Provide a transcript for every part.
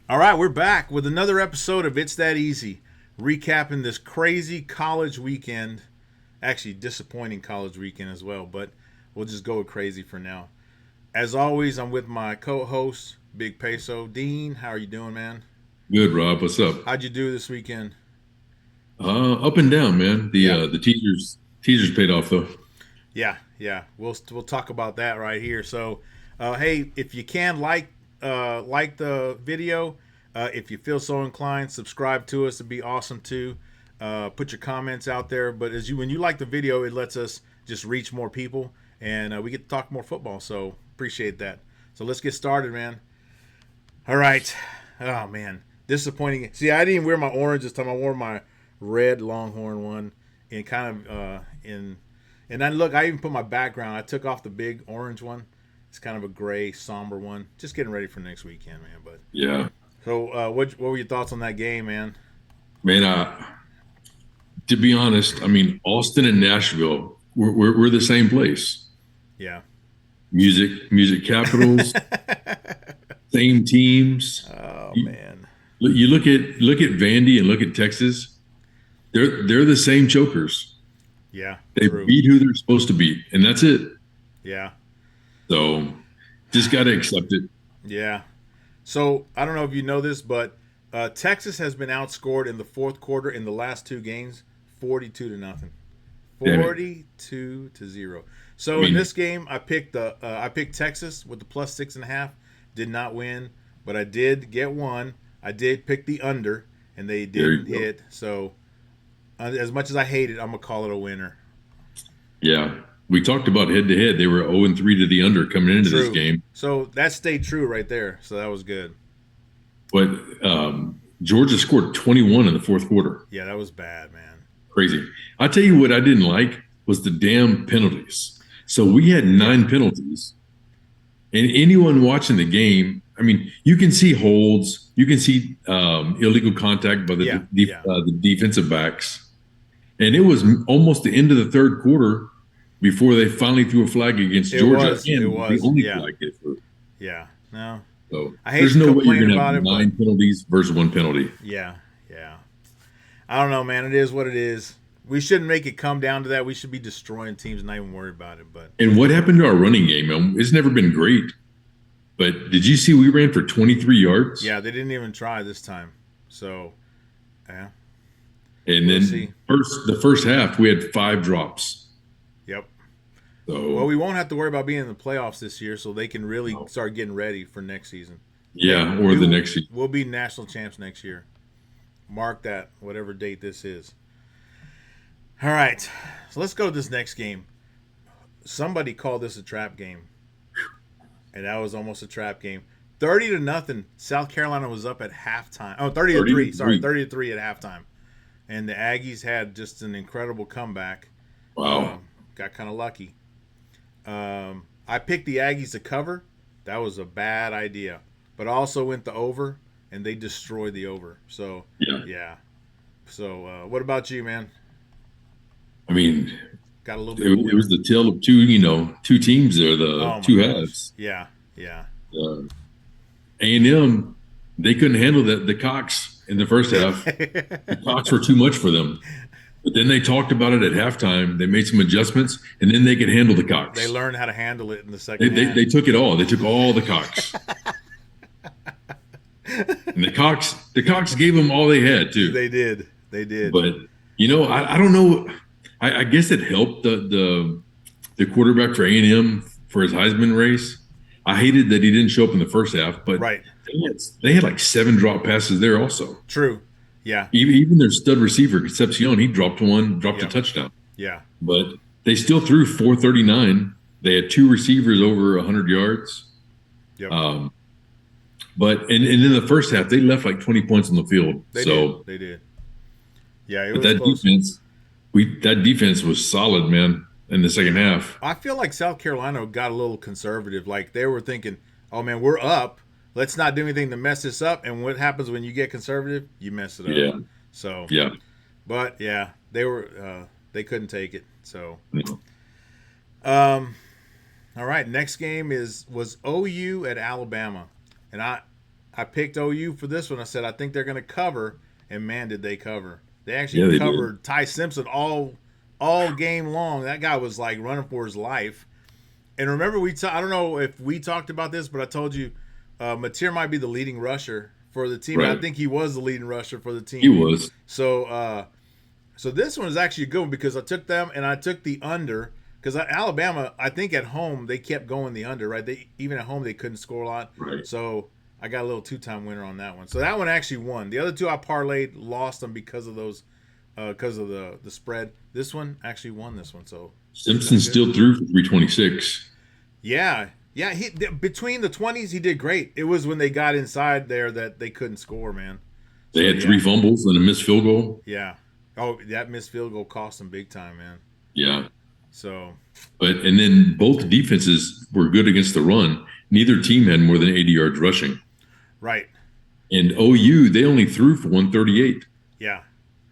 All right, we're back with another episode of It's That Easy, recapping this crazy college weekend. Actually, disappointing college weekend as well, but we'll just go with crazy for now. As always, I'm with my co-host, Big Peso. Dean, how are you doing, man? Good, Rob. What's up? How'd you do this weekend? Up and down, man. The Yeah, uh, the teasers paid off though. yeah. We'll talk about that right here. So, hey, if you can like the video, if you feel so inclined, subscribe to us. It'd be awesome too. Put your comments out there. But when you like the video, it lets us just reach more people, and we get to talk more football. So appreciate that. So let's get started, man. All right. Oh man, disappointing. See, I didn't even wear my orange this time. I wore my red Longhorn one, and and then look, I even put my background. I took off the big orange one. It's kind of a gray, somber one. Just getting ready for next weekend, man. But Yeah, so, what were your thoughts on that game, man? man. To be honest, I mean Austin and Nashville, we're the same place. Yeah. Music capitals, same teams. Oh You, man. you look at Vandy and look at Texas. They're the same chokers. Yeah. They True. beat who they're supposed to beat, and that's it. Yeah. So just got to accept it. Yeah. So I don't know if you know this, but Texas has been outscored in the fourth quarter in the last two games, 42-0. Damn it. 42-0. I So in mean, this game, I picked Texas with the plus 6.5. Did not win, but I did get one. I did pick the under, and they there didn't you go. hit. So as much as I hate it, I'm gonna call it a winner. Yeah. We talked about head to head. They were 0-3 to the under coming into this True. game. So that stayed true right there. So that was good. But Georgia scored 21 in the fourth quarter. Yeah, that was bad, man. Crazy. I tell you what I didn't like was the damn penalties. So we had Yeah. 9 penalties. And anyone watching the game, I mean, you can see holds, you can see illegal contact by Yeah. Yeah. the defensive backs. And it was almost the end of the third quarter before they finally threw a flag against It Georgia. was. It And the was. only Yeah. flag they threw. Yeah. No. So I hate there's to no way you're complain going to about have it, but 9 penalties versus 1 penalty. yeah. Yeah. I don't know, man. It is what it is. We shouldn't make it come down to that. We should be destroying teams and not even worry about it. But And what happened to our running game? It's never been great. But did you see we ran for 23 yards? yeah, they didn't even try this time. So, yeah, And we'll then see. the first half, we had 5 drops. Yep. Well, So, we won't have to worry about being in the playoffs this year, so they can really no. start getting ready for next season. Yeah, or the next season. We'll be national champs next year. Mark that, whatever date this is. All right, so let's go to this next game. Somebody called this a trap game, and that was almost a trap game. 30-0. South Carolina was up at halftime. Oh, 30-3. Sorry, 33. 30-3 at halftime. And the Aggies had just an incredible comeback. Wow. Got kind of lucky. I picked the Aggies to cover. That was a bad idea. But I also went the over, and they destroyed the over. So, Yeah. yeah. So, what about you, man? I mean, Got a little bit it, of a it was winner. the tale of two teams there, the Oh, my two gosh. halves. Yeah, yeah. Uh, A&M, they couldn't handle the Cox in the first half. The Cox were too much for them. But then they talked about it at halftime. They made some adjustments, and then they could handle the They Cox. learned how to handle it in the They, second they, half. they took it all. They took all the Cox. And the Cox gave them all they had too. They did. They did. But I don't know. I guess it helped the quarterback for A&M for his Heisman race. I hated that he didn't show up in the first half, but Right. they had like 7 drop passes there also. True. Yeah. Even their stud receiver Concepcion, he dropped a Yep. touchdown. Yeah. But they still threw 439. They had 2 receivers over 100 yards. Yep. But and in the first half, they left like 20 points on the field. They So, did. They did. Yeah, it but was close. that defense was solid, man, in the second half. I feel like South Carolina got a little conservative. Like they were thinking, "Oh man, we're up. Let's not do anything to mess this up." And what happens when you get conservative? You mess it up. Yeah, So, yeah. but yeah, they couldn't take it. So, No. Um, all right, next game was OU at Alabama, and I picked OU for this one. I said I think they're going to cover, and man, did they cover! They actually Yeah, they did. covered Ty Simpson all game long. That guy was like running for his life. And remember, I don't know if we talked about this, but I told you Mateer might be the leading rusher for the team. And I Right. think he was the leading rusher for the He team. was. So so this one is actually a good one because I took them and I took the under because Alabama, I think at home they kept going the under, right? They even at home they couldn't score a lot. Right. So I got a little two-time winner on that one. So that one actually won. The other two I parlayed, lost them because of those because of the spread. This one actually won this one. So Simpson that's good. still threw for 326. Yeah. Yeah, between the 20s he did great. It was when they got inside there that they couldn't score, man. They So had three yeah. fumbles and a missed field goal. Yeah. Oh, that missed field goal cost them big time, man. Yeah. So, But and then both defenses were good against the run. Neither team had more than 80 yards rushing. right. And OU, they only threw for 138. Yeah.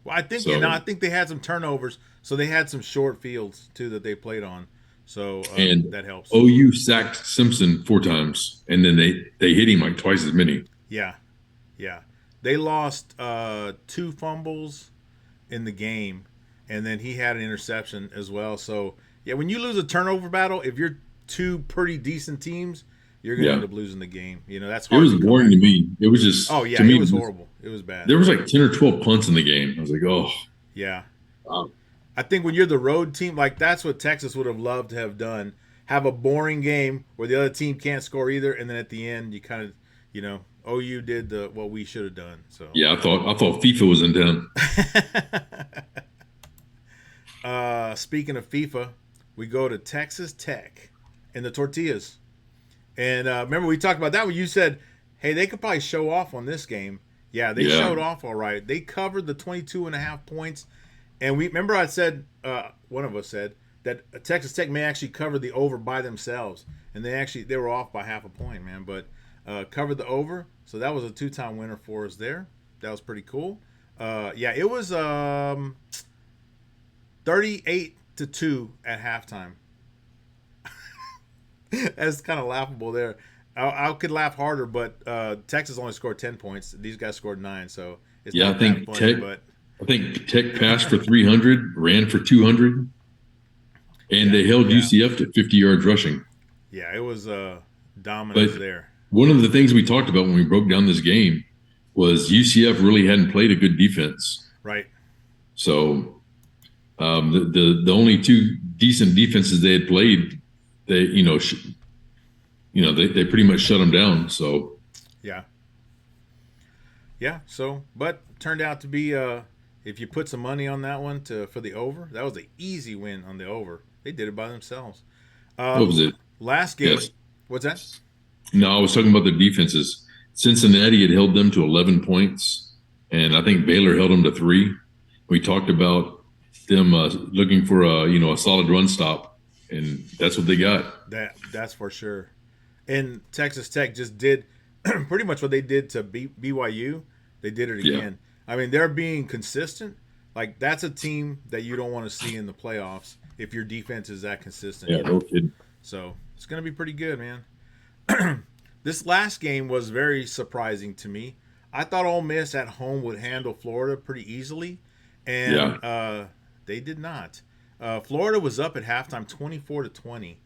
Well, I think So I think they had some turnovers, so they had some short fields too that they played on. So and that helps. OU sacked Simpson 4 times, and then they hit him like twice as many. Yeah. Yeah. They lost two fumbles in the game, and then he had an interception as well. So yeah, when you lose a turnover battle, if you're two pretty decent teams, you're gonna end Yeah, up losing the game. That's it hard was to come boring back to from. me. It was Oh just yeah, to it me. was horrible. It was bad. There was like 10 or 12 punts in the game. I was like, oh, Yeah. wow. I think when you're the road team, like that's what Texas would have loved to have done. Have a boring game where the other team can't score either, and then at the end you kind of, OU did the what we should have done. So, Yeah, I thought FIFA was in town. speaking of FIFA, we go to Texas Tech and the Tortillas. And remember we talked about that when you said, "Hey, they could probably show off on this game." Yeah, they Yeah, showed off all right. They covered the 22 and a half points. And we remember I said one of us said that Texas Tech may actually cover the over by themselves, and they were off by half a point, man. But covered the over, so that was a two-time winner for us there. That was pretty cool. Yeah, it was 38-2 at halftime. That's kind of laughable there. I could laugh harder, but Texas only scored 10 points. These guys scored 9, so it's yeah. not that funny. But I think Tech passed for 300, ran for 200, and yeah, they held yeah, UCF to 50 yards rushing. yeah, it was But dominance there. one of the things we talked about when we broke down this game was UCF really hadn't played a good defense. Right. So the only two decent defenses they had played, they they pretty much shut them down. So Yeah. Yeah. So, but turned out to be if you put some money on that one for the over, that was an easy win on the over. They did it by themselves. what was it? Last game. Yes. What's that? No, I was talking about the defenses. Cincinnati had held them to 11 points, and I think Baylor held them to 3. We talked about them looking for a solid run stop, and that's what they got. That's for sure. And Texas Tech just did pretty much what they did to BYU. They did it Yeah, again. I mean, they're being consistent. Like that's a team that you don't want to see in the playoffs if your defense is that consistent. yeah, no kidding. So it's going to be pretty good, man. This last game was very surprising to me. I thought Ole Miss at home would handle Florida pretty easily, Yeah, and they did not. Florida was up at halftime, 24-20,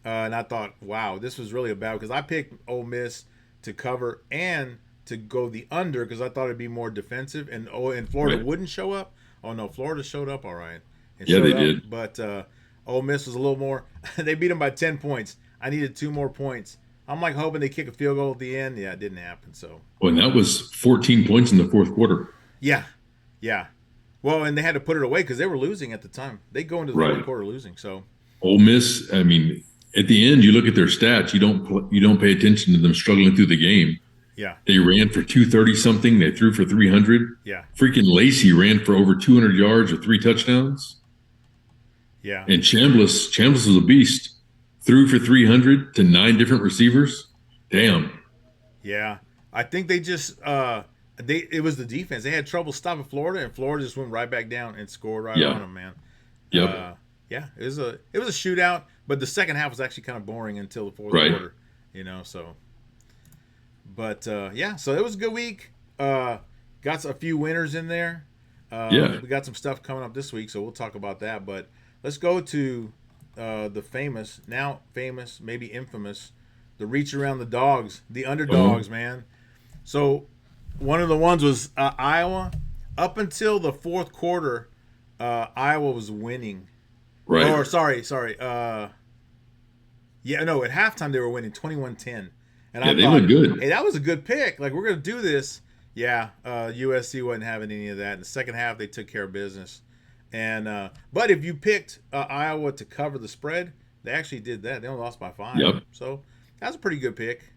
and I thought, wow, this was really a bad because I picked Ole Miss to cover and to go the under because I thought it'd be more defensive, and Florida right. wouldn't show up. Oh no, Florida showed up all right and Yeah, showed they up, did. but Ole Miss was a little more. They beat them by 10 points. I needed 2 more points. I'm like hoping they kick a field goal at the end. Yeah, it didn't happen. So Well, and that was 14 points in the fourth quarter. yeah, yeah. Well, and they had to put it away because they were losing at the time. They go into the fourth Right. quarter losing. So Ole Miss, I mean, at the end, you look at their stats. You don't pay attention to them struggling through the game. yeah, They ran for 230 something. They threw for 300. yeah, Freaking Lacey ran for over 200 yards with 3 touchdowns. yeah, And Chambliss was a beast. Threw for 300 to 9 different receivers. Damn. yeah. I think they just it was the defense. They had trouble stopping Florida, and Florida just went right back down and scored right Yeah. on them, man. Yep. Uh, Yeah, it was a shootout, but the second half was actually kind of boring until the fourth Right. quarter. So. But yeah, so it was a good week. Got a few winners in there. Yeah. We got some stuff coming up this week, so we'll talk about that. But let's go to the now famous, maybe infamous, the reach around the dogs, the underdogs, man. So one of the ones was Iowa. Up until the fourth quarter, Iowa was winning. Right. Or sorry. Yeah, no, at halftime they were winning 21-10. And I they thought, look good. hey, that was a good pick. Like, we're going to do this. Yeah, USC wasn't having any of that. In the second half, they took care of business. And but if you picked Iowa to cover the spread, they actually did that. They only lost by 5. Yep. So that's a pretty good pick.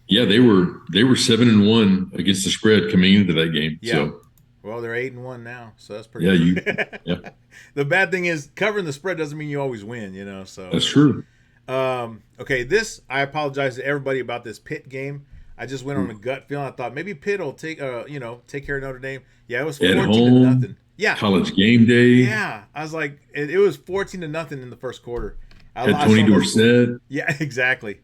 Yeah, they were 7-1 against the spread coming into that game. Yeah. So. Well, they're 8-1 now, so that's pretty good. Yeah. The bad thing is covering the spread doesn't mean you always win, So That's true. Okay, I apologize to everybody about this Pitt game. I just went on a gut feeling. I thought maybe Pitt will take care of Notre Dame. Yeah, it was 14-0. Yeah, college game day. Yeah, I was like, it was 14-0 in the first quarter. Had Tony Dorsett. Yeah, exactly.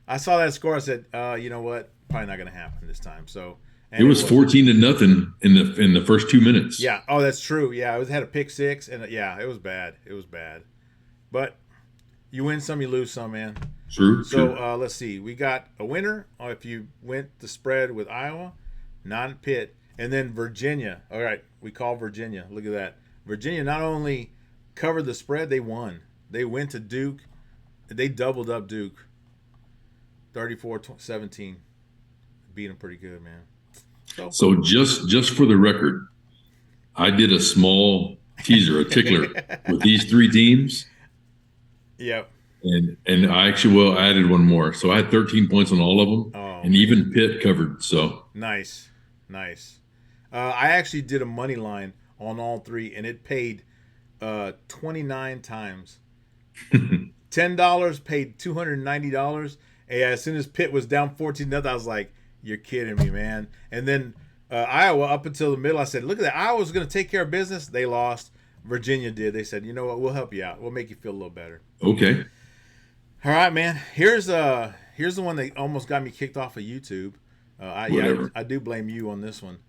I saw that score. I said, you know what? Probably not going to happen this time. So it was 14-0 in the first 2 minutes. Yeah. Oh, that's true. Yeah, it had a pick six, and yeah, it was bad. It was bad. But you win some, you lose some, man. True. So let's see. We got a winner if you went the spread with Iowa, non-Pitt, and then Virginia. All right, we call Virginia. Look at that. Virginia not only covered the spread, they won. They went to Duke. They doubled up Duke. 34-17. Beat them pretty good, man. So just for the record, I did a small teaser, a tickler with these 3 teams. Yep. And I actually added one more. So I had 13 points on all of them, and even Pitt covered. So nice. I actually did a money line on all 3, and it paid 29 times. $10 paid $290. And as soon as Pitt was down 14-0, I was like, "You're kidding me, man!" And then Iowa up until the middle, I said, "Look at that! Iowa's going to take care of business." They lost. Virginia did. They said, "You know what? We'll help you out. We'll make you feel a little better." Okay. All right, man. Here's the one that almost got me kicked off of YouTube. I do blame you on this one.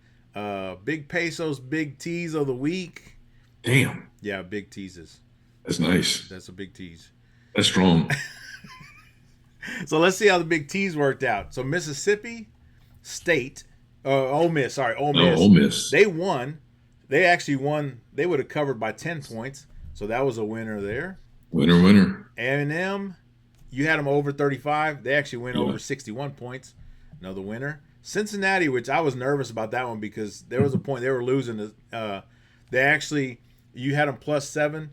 Big Peso's big tease of the week. Damn. Yeah, big teases. That's nice. That's a big tease. That's strong. So let's see how the big tease worked out. So Mississippi State, Ole Miss. Ole Miss. They won. They actually won. They would have covered by 10 points. So that was a winner there. Winner. A&M, you had them over 35. They actually went over 61 points. Another winner. Cincinnati, which I was nervous about that one because there was a point they were losing. You had them +7.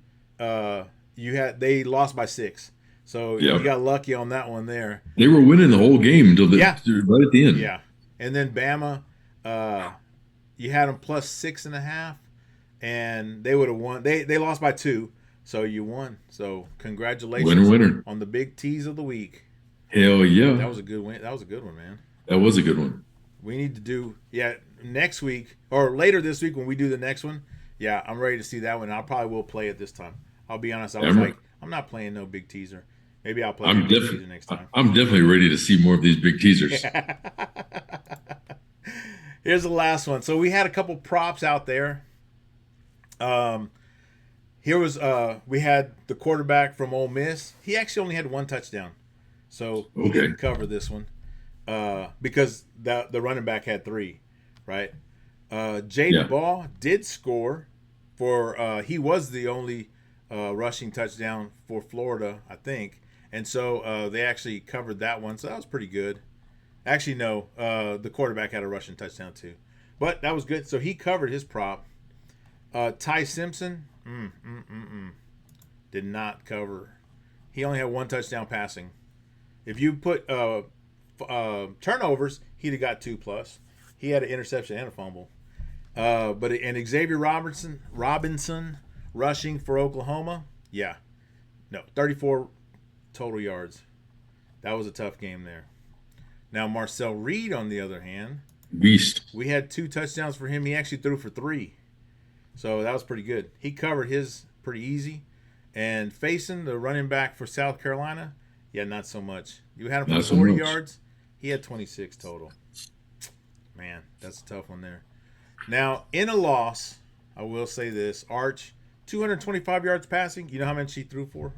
They lost by 6. So you got lucky on that one there. They were winning the whole game until right at the end. Yeah. And then Bama, you had them +6.5, and they would have won. They lost by 2, so you won. So congratulations winner. on the big tease of the week. Hell yeah. That was a good win. That was a good one, man. That was a good one. We need to do next week or later this week when we do the next one. Yeah, I'm ready to see that one. I probably will play it this time. I'll be honest. I was like, I'm not playing no big teaser. Maybe I'll play a big teaser next time. I'm definitely ready to see more of these big teasers. Here's the last one. So we had a couple props out there. We had the quarterback from Ole Miss. He actually only had 1 touchdown, so he didn't cover this one because the running back had 3, right? Jaden Ball did score for. He was the only rushing touchdown for Florida, I think. And so they actually covered that one. So that was pretty good. Actually, no. The quarterback had a rushing touchdown too. But that was good. So he covered his prop. Ty Simpson did not cover. He only had 1 touchdown passing. If you put turnovers, he'd have got 2+. He had an interception and a fumble. And Xavier Robinson rushing for Oklahoma. Yeah. No, 34 total yards. That was a tough game there. Now, Marcel Reed, on the other hand, beast. We had 2 touchdowns for him. He actually threw for 3. So that was pretty good. He covered his pretty easy. And Faison, the running back for South Carolina, yeah, not so much. You had him Not for so 40 much. yards. He had 26 total. Man, that's a tough one there. Now, in a loss, I will say this. Arch, 225 yards passing. You know how many she threw for?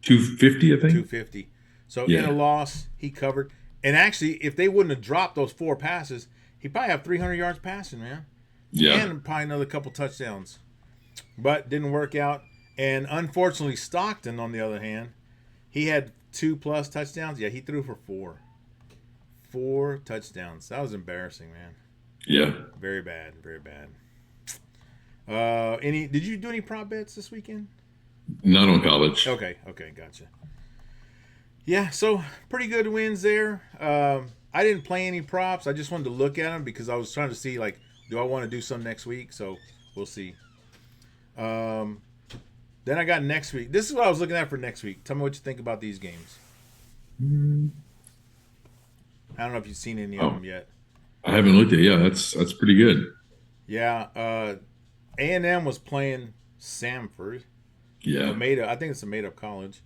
250, I think. 250. So in a Yeah. loss, he covered. And actually, if they wouldn't have dropped those 4 passes, he'd probably have 300 yards passing, man. Yeah. And probably another couple touchdowns. But didn't work out. And unfortunately, Stockton, on the other hand, he had 2+ touchdowns. Yeah, he threw for 4. 4 touchdowns. That was embarrassing, man. Yeah. Very bad. Very bad. Did you do any prop bets this weekend? Not on college. Okay, gotcha. Yeah, so pretty good wins there. I didn't play any props. I just wanted to look at them because I was trying to see, like, do I want to do some next week? So we'll see. Then I got next week. This is what I was looking at for next week. Tell me what you think about these games. I don't know if you've seen any of them yet. I haven't looked at it. Yeah, that's pretty good. Yeah, A&M was playing Samford. Yeah. I think it's a made-up college.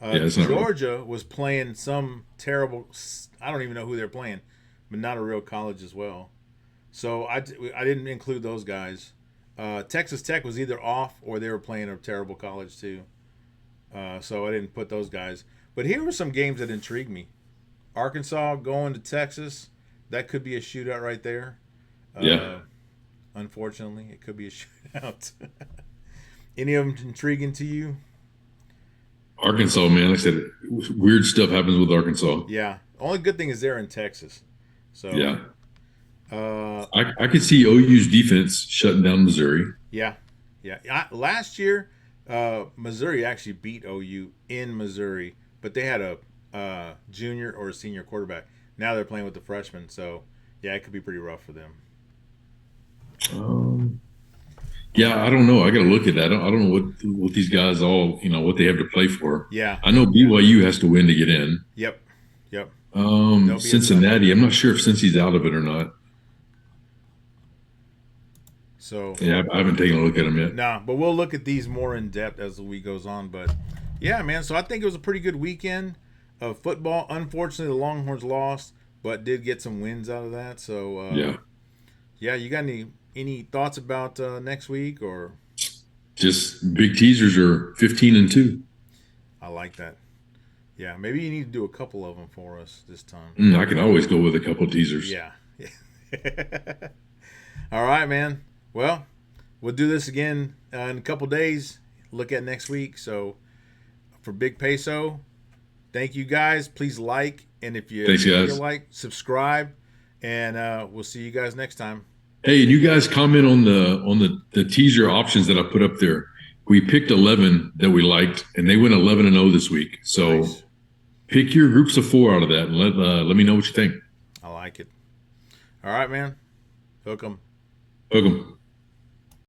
Yeah, it's not real. Georgia was playing some terrible. I don't even know who they're playing, but not a real college as well. So I didn't include those guys. Texas Tech was either off or they were playing a terrible college too. So I didn't put those guys. But here were some games that intrigued me. Arkansas going to Texas. That could be a shootout right there. Yeah. Unfortunately, it could be a shootout. Any of them intriguing to you? Arkansas, man, like I said, weird stuff happens with Arkansas. Yeah. Only good thing is they're in Texas. So Yeah. I could see OU's defense shutting down Missouri. Yeah. Last year, Missouri actually beat OU in Missouri, but they had a junior or a senior quarterback. Now they're playing with the freshmen, so yeah, it could be pretty rough for them. Yeah, I don't know. I got to look at that. I don't know what these guys all, what they have to play for. Yeah. I know BYU has to win to get in. Yep. Cincinnati, I'm not sure if Cincy's out of it or not. So yeah, I haven't taken a look at them yet. Nah, but we'll look at these more in depth as the week goes on. But yeah, man. So I think it was a pretty good weekend of football. Unfortunately, the Longhorns lost, but did get some wins out of that. So yeah. You got any thoughts about next week or? Just big teasers are 15-2. I like that. Yeah, maybe you need to do a couple of them for us this time. I can always go with a couple of teasers. Yeah. All right, man. Well, we'll do this again in a couple days. Look at next week. So for Big Peso, thank you guys. Please like, and if you like, subscribe, and we'll see you guys next time. Hey, and you guys comment on the teaser options that I put up there. We picked 11 that we liked, and they went 11-0 this week. So nice. Pick your groups of 4 out of that, and let me know what you think. I like it. All right, man. Hook 'em. Hook 'em.